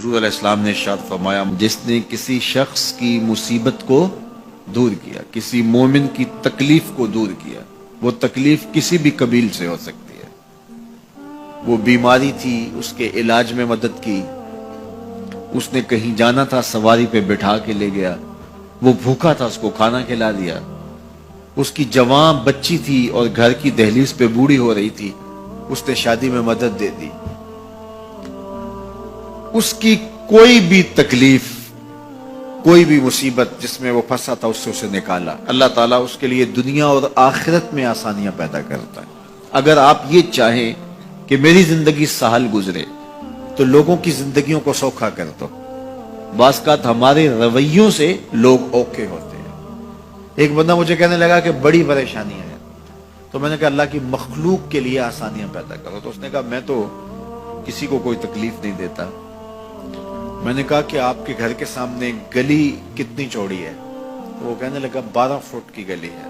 حضور علیہ السلام نے ارشاد فرمایا، جس نے کسی شخص کی مصیبت کو دور کیا، کسی مومن کی تکلیف کو دور کیا، وہ تکلیف کسی بھی قبیل سے ہو سکتی ہے، وہ بیماری تھی اس کے علاج میں مدد کی، اس نے کہیں جانا تھا سواری پہ بٹھا کے لے گیا، وہ بھوکا تھا اس کو کھانا کھلا دیا، اس کی جوان بچی تھی اور گھر کی دہلیز پہ بوڑھی ہو رہی تھی، اس نے شادی میں مدد دے دی، اس کی کوئی بھی تکلیف، کوئی بھی مصیبت جس میں وہ پھنسا تھا اس سے اسے نکالا۔ اللہ تعالیٰ اس کے لیے دنیا اور آخرت میں آسانیاں پیدا کرتا ہے۔ اگر آپ یہ چاہیں کہ میری زندگی سہل گزرے تو لوگوں کی زندگیوں کو سوکھا کر دو۔ بعض اوقات ہمارے رویوں سے لوگ اوکے ہوتے ہیں۔ ایک بندہ مجھے کہنے لگا کہ بڑی پریشانی ہے، تو میں نے کہا اللہ کی مخلوق کے لیے آسانیاں پیدا کرو۔ تو اس نے کہا میں تو کسی کو کوئی تکلیف نہیں دیتا۔ میں نے کہا کہ آپ کے گھر کے سامنے گلی کتنی چوڑی ہے؟ تو وہ کہنے لگا 12 فٹ کی گلی ہے۔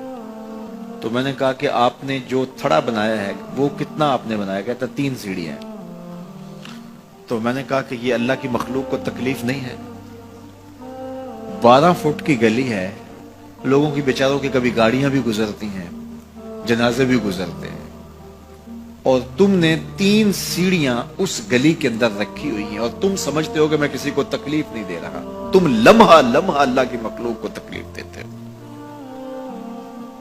تو میں نے کہا کہ آپ نے جو تھڑا بنایا ہے وہ کتنا آپ نے بنایا؟ کہتا 3 سیڑھیاں ہیں۔ تو میں نے کہا کہ یہ اللہ کی مخلوق کو تکلیف نہیں ہے؟ 12 فٹ کی گلی ہے، لوگوں کی بیچاروں کی کبھی گاڑیاں بھی گزرتی ہیں، جنازے بھی گزرتے ہیں، اور تم نے 3 سیڑھیاں اس گلی کے اندر رکھی ہوئی ہیں اور تم سمجھتے ہو کہ میں کسی کو تکلیف نہیں دے رہا۔ تم لمحہ لمحہ اللہ کی مخلوق کو تکلیف دیتے ہو۔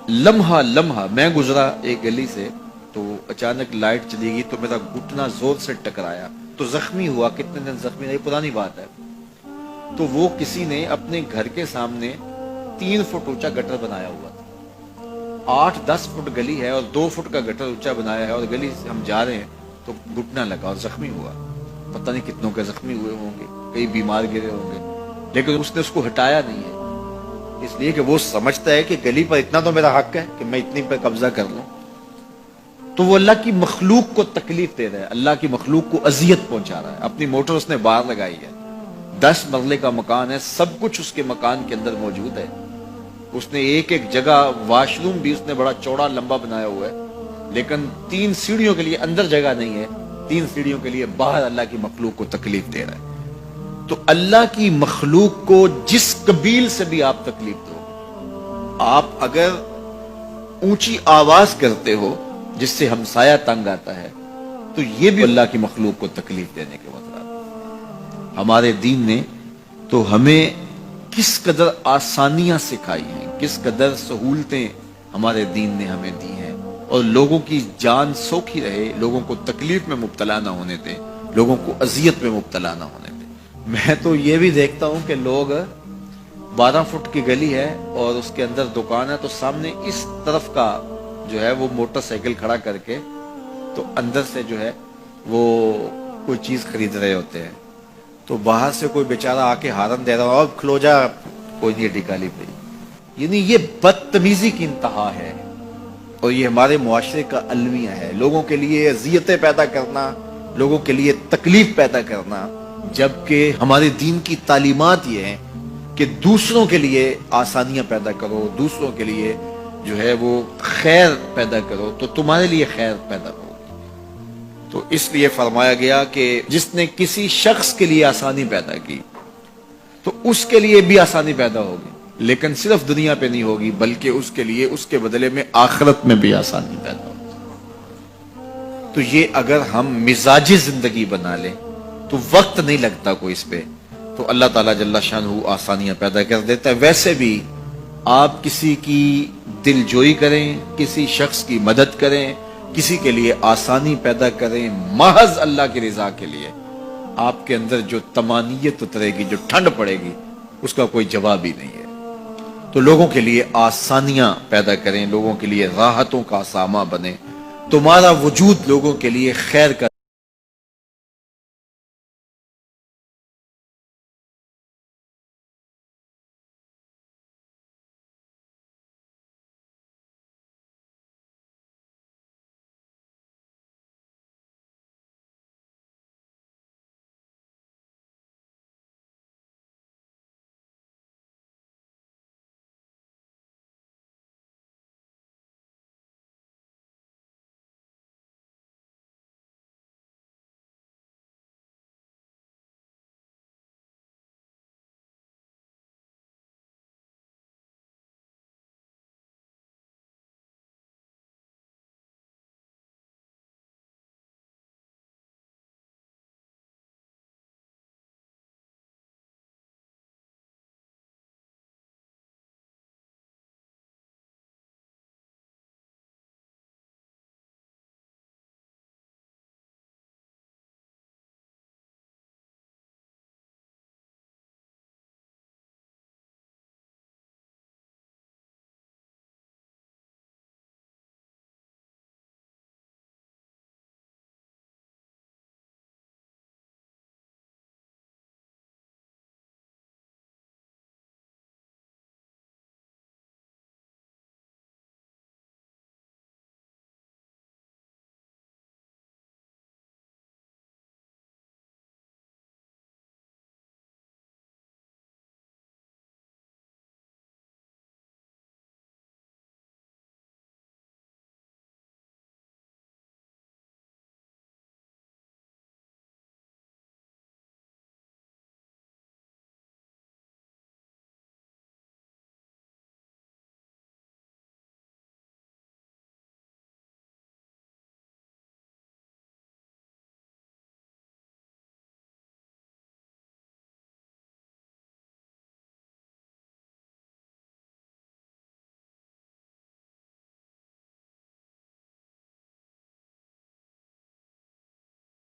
لمحہ لمحہ میں گزرا ایک گلی سے تو اچانک لائٹ چلی گئی تو میرا گھٹنا زور سے ٹکرایا تو زخمی ہوا۔ کتنے دن زخمی رہی پرانی بات ہے۔ تو وہ کسی نے اپنے گھر کے سامنے 3 فٹ اونچا گٹر بنایا ہوا تھا۔ 8-10 فٹ گلی ہے اور 2 فٹ کا گٹر اونچا بنایا ہے، اور گلی سے ہم جا رہے ہیں تو گھٹنا لگا اور زخمی ہوا۔ پتہ نہیں کتنوں کے زخمی ہوئے ہوں گے، کئی بیمار گرے ہوں گے، لیکن اس نے اس کو ہٹایا نہیں ہے، اس لیے کہ وہ سمجھتا ہے کہ گلی پر اتنا تو میرا حق ہے کہ میں اتنی پہ قبضہ کر لوں۔ تو وہ اللہ کی مخلوق کو تکلیف دے رہا ہے، اللہ کی مخلوق کو اذیت پہنچا رہا ہے۔ اپنی موٹر اس نے باہر لگائی ہے، 10 مرلے کا مکان ہے، سب کچھ اس کے مکان کے اندر موجود ہے۔ اس نے ایک ایک جگہ واش روم بھی اس نے بڑا چوڑا لمبا بنایا ہوا ہے، لیکن 3 سیڑھیوں کے لیے اندر جگہ نہیں ہے، 3 سیڑھیوں کے لیے باہر اللہ کی مخلوق کو تکلیف دے رہا ہے۔ تو اللہ کی مخلوق کو جس قبیل سے بھی آپ تکلیف دو، آپ اگر اونچی آواز کرتے ہو جس سے ہمسایہ تنگ آتا ہے تو یہ بھی اللہ کی مخلوق کو تکلیف دینے کے مطلب۔ ہمارے دین نے تو ہمیں کس قدر آسانیاں سکھائی ہیں، کس قدر سہولتیں ہمارے دین نے ہمیں دی ہیں، اور لوگوں کی جان سوکھی رہے، لوگوں کو تکلیف میں مبتلا نہ ہونے دیں، لوگوں کو اذیت میں مبتلا نہ ہونے دیں۔ میں تو یہ بھی دیکھتا ہوں کہ لوگ 12 فٹ کی گلی ہے اور اس کے اندر دکان ہے، تو سامنے اس طرف کا جو ہے وہ موٹر سائیکل کھڑا کر کے تو اندر سے جو ہے وہ کوئی چیز خرید رہے ہوتے ہیں، تو باہر سے کوئی بیچارہ آ کے ہارن دے رہا ہو، اب کھلو جا، کوئی نہیں ٹکالی پہ۔ یعنی یہ بدتمیزی کی انتہا ہے، اور یہ ہمارے معاشرے کا المیہ ہے، لوگوں کے لیے اذیتیں پیدا کرنا، لوگوں کے لیے تکلیف پیدا کرنا، جبکہ ہمارے دین کی تعلیمات یہ ہیں کہ دوسروں کے لیے آسانیاں پیدا کرو، دوسروں کے لیے جو ہے وہ خیر پیدا کرو تو تمہارے لیے خیر پیدا ہوگی۔ تو اس لیے فرمایا گیا کہ جس نے کسی شخص کے لیے آسانی پیدا کی تو اس کے لیے بھی آسانی پیدا ہوگی، لیکن صرف دنیا پہ نہیں ہوگی بلکہ اس کے لیے اس کے بدلے میں آخرت میں بھی آسانی پیدا ہوگی۔ تو یہ اگر ہم مزاجی زندگی بنا لیں تو وقت نہیں لگتا کوئی اس پہ، تو اللہ تعالیٰ جل شانہ آسانیاں پیدا کر دیتا ہے۔ ویسے بھی آپ کسی کی دل جوئی کریں، کسی شخص کی مدد کریں، کسی کے لیے آسانی پیدا کریں محض اللہ کی رضا کے لیے، آپ کے اندر جو طمانینت اترے گی، جو ٹھنڈ پڑے گی، اس کا کوئی جواب ہی نہیں ہے۔ تو لوگوں کے لیے آسانیاں پیدا کریں، لوگوں کے لیے راحتوں کا سامان بنے، تمہارا وجود لوگوں کے لیے خیر کا